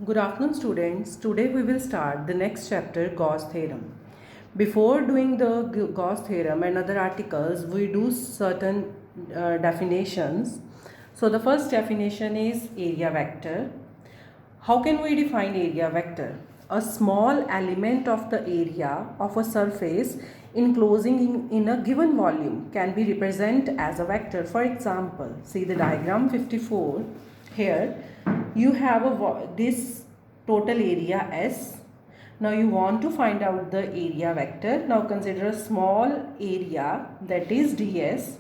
Good afternoon, students. Today we will start the next chapter, Gauss theorem. Before doing the Gauss theorem and other articles, we do certain definitions. So the first definition is area vector. How can we define area vector? A small element of the area of a surface enclosing in a given volume can be represented as a vector. For example, see the diagram 54 here. You have this total area S. Now you want to find out the area vector. Now consider a small area, that is ds,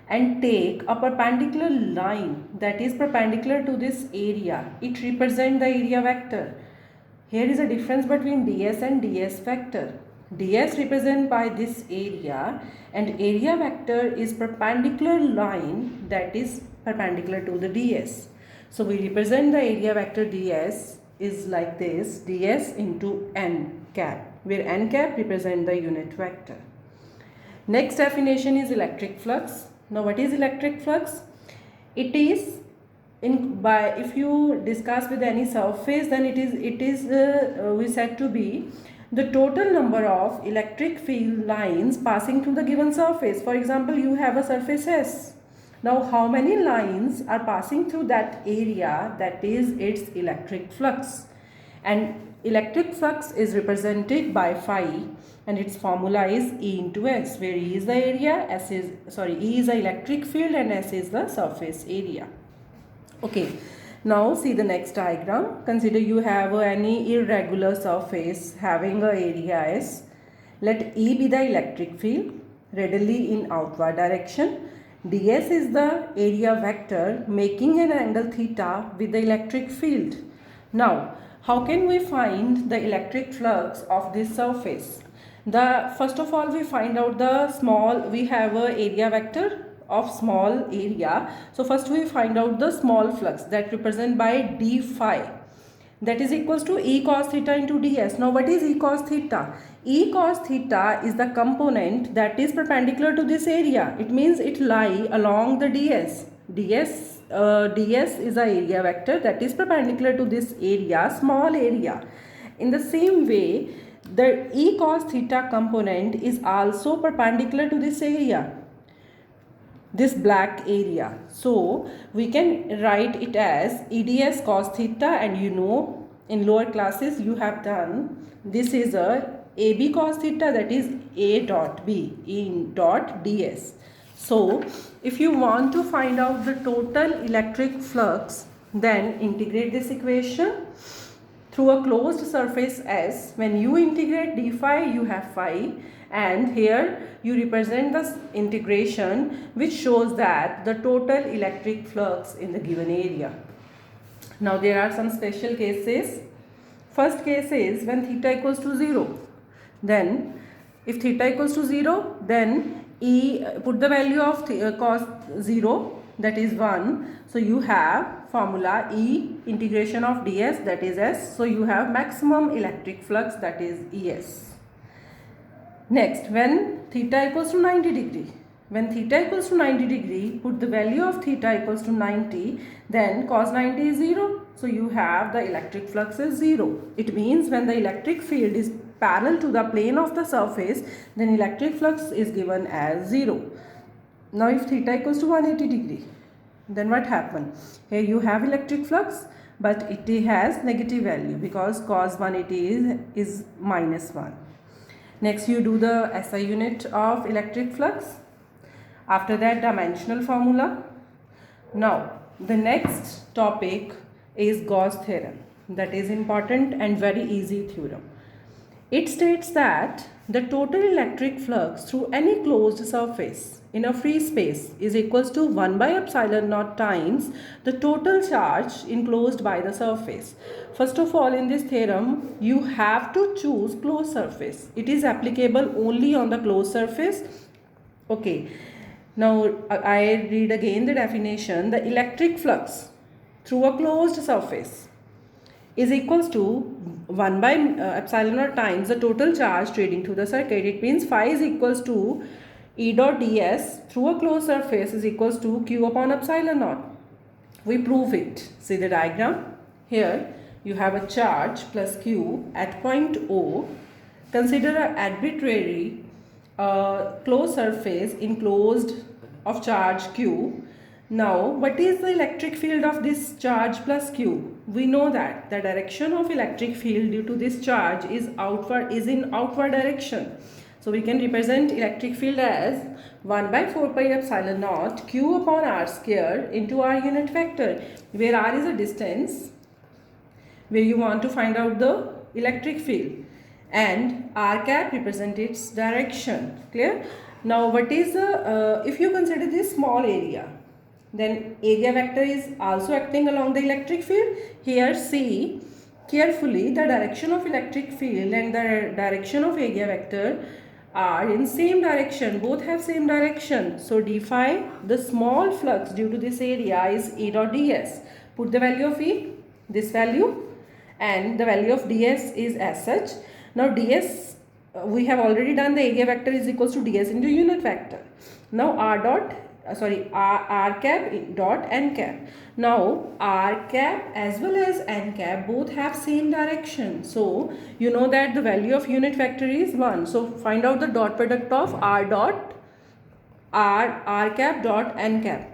and take a perpendicular line that is perpendicular to this area. It represents the area vector. Here is a difference between ds and ds vector. ds represented by this area, and area vector is perpendicular line that is perpendicular to the ds. So we represent the area vector ds is like this, ds into n cap, where n cap represent the unit vector. Next definition is electric flux. Now what is electric flux? It is if you discuss with any surface, then it is we said to be the total number of electric field lines passing through the given surface. For example, you have a surface S. Now how many lines are passing through that area, that is its electric flux. And electric flux is represented by phi, and its formula is E into S, where E is the area, E is the electric field, and S is the surface area. Okay, now see the next diagram. Consider you have any irregular surface having a area S. Let E be the electric field readily in outward direction. ds is the area vector making an angle theta with the electric field. Now, how can we find the electric flux of this surface? First of all, we find out we have a area vector of small area. So first we find out the small flux that represent by d phi, that is equals to E cos theta into ds. Now what is E cos theta? E cos theta is the component that is perpendicular to this area. It means it lie along the ds. ds is the area vector that is perpendicular to this area, small area. In the same way, the E cos theta component is also perpendicular to this area, this black area. So we can write it as EDS cos theta, and you know in lower classes you have done this is a AB cos theta, that is A dot B in dot ds. So if you want to find out the total electric flux, then integrate this equation through a closed surface S. When you integrate d phi, you have phi, and here you represent the integration, which shows that the total electric flux in the given area. Now there are some special cases. First case is when theta equals to 0. Then if theta equals to 0, then put the value of cos 0, that is 1. So you have formula E integration of ds, that is S. So you have maximum electric flux, that is Es. Next, when theta equals to 90 degree. When theta equals to 90 degree, put the value of theta equals to 90, then cos 90 is 0. So you have the electric flux is 0. It means when the electric field is parallel to the plane of the surface, then electric flux is given as 0. Now if theta equals to 180 degree, then what happens? Here you have electric flux, but it has negative value because cos 180 is minus 1. Next you do the SI unit of electric flux. After that, dimensional formula. Now the next topic is Gauss theorem. That is important and very easy theorem. It states that the total electric flux through any closed surface in a free space is equals to 1 by epsilon naught times the total charge enclosed by the surface. First of all, in this theorem, you have to choose closed surface. It is applicable only on the closed surface. Okay. Now I read again the definition. The electric flux through a closed surface is equals to 1 by epsilon naught times the total charge trading through the circuit. It means phi is equals to E dot ds through a closed surface is equals to Q upon epsilon naught. We prove it. See the diagram. Here you have a charge plus q at point O. Consider an arbitrary closed surface enclosed of charge q. Now, what is the electric field of this charge plus q? We know that the direction of electric field due to this charge is in outward direction. So we can represent electric field as 1 by 4 pi epsilon naught q upon r square into r unit vector, where r is a distance where you want to find out the electric field, and r cap represents its direction. Clear? Now, what is the if you consider this small area, then area vector is also acting along the electric field. Here see carefully, the direction of electric field and the direction of area vector are in same direction, both have same direction. So d phi, the small flux due to this area, is E dot ds. Put the value of E, this value, and the value of ds is as such. Now ds, we have already done, the area vector is equals to ds into unit vector. Now r cap dot n cap. Now r cap as well as n cap both have same direction. So you know that the value of unit vector is 1. So find out the dot product of r cap dot n cap.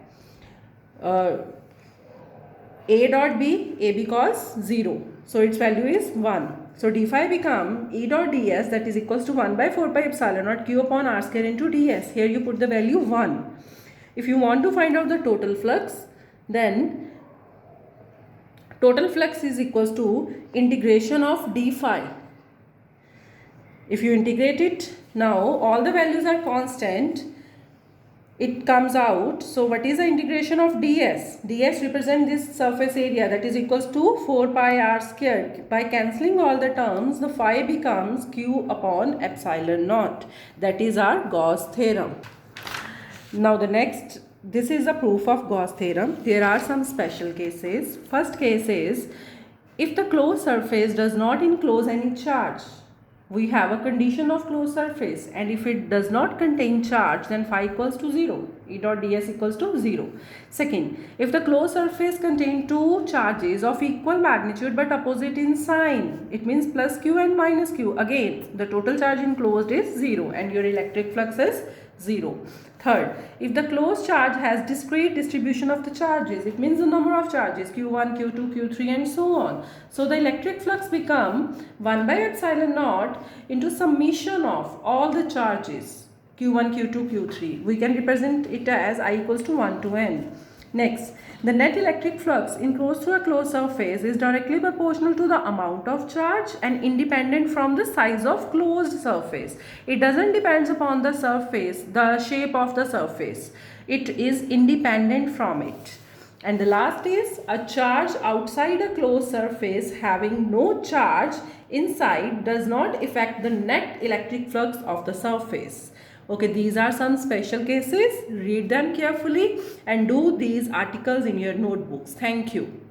A dot b, a because 0. So its value is 1. So d phi become E dot ds, that is equals to 1 by 4 pi epsilon naught q upon r square into ds. Here you put the value 1. If you want to find out the total flux, then total flux is equals to integration of d phi. If you integrate it, now all the values are constant, it comes out. So what is the integration of ds? ds represents this surface area, that is equals to 4 pi r square. By cancelling all the terms, the phi becomes q upon epsilon naught. That is our Gauss theorem. Now the next, this is a proof of Gauss theorem. There are some special cases. First case is, if the closed surface does not enclose any charge, we have a condition of closed surface, and if it does not contain charge, then phi equals to 0, E dot ds equals to 0. Second, if the closed surface contains two charges of equal magnitude but opposite in sign, it means plus q and minus q, again the total charge enclosed is 0 and your electric flux is 0. Third, if the closed charge has discrete distribution of the charges, it means the number of charges q1, q2, q3 and so on. So the electric flux become 1 by epsilon naught into summation of all the charges q1, q2, q3. We can represent it as I equals to 1 to n. Next, the net electric flux enclosed through a closed surface is directly proportional to the amount of charge and independent from the size of closed surface. It doesn't depend upon the surface, the shape of the surface. It is independent from it. And the last is, a charge outside a closed surface having no charge inside does not affect the net electric flux of the surface. Okay, these are some special cases. Read them carefully and do these articles in your notebooks. Thank you.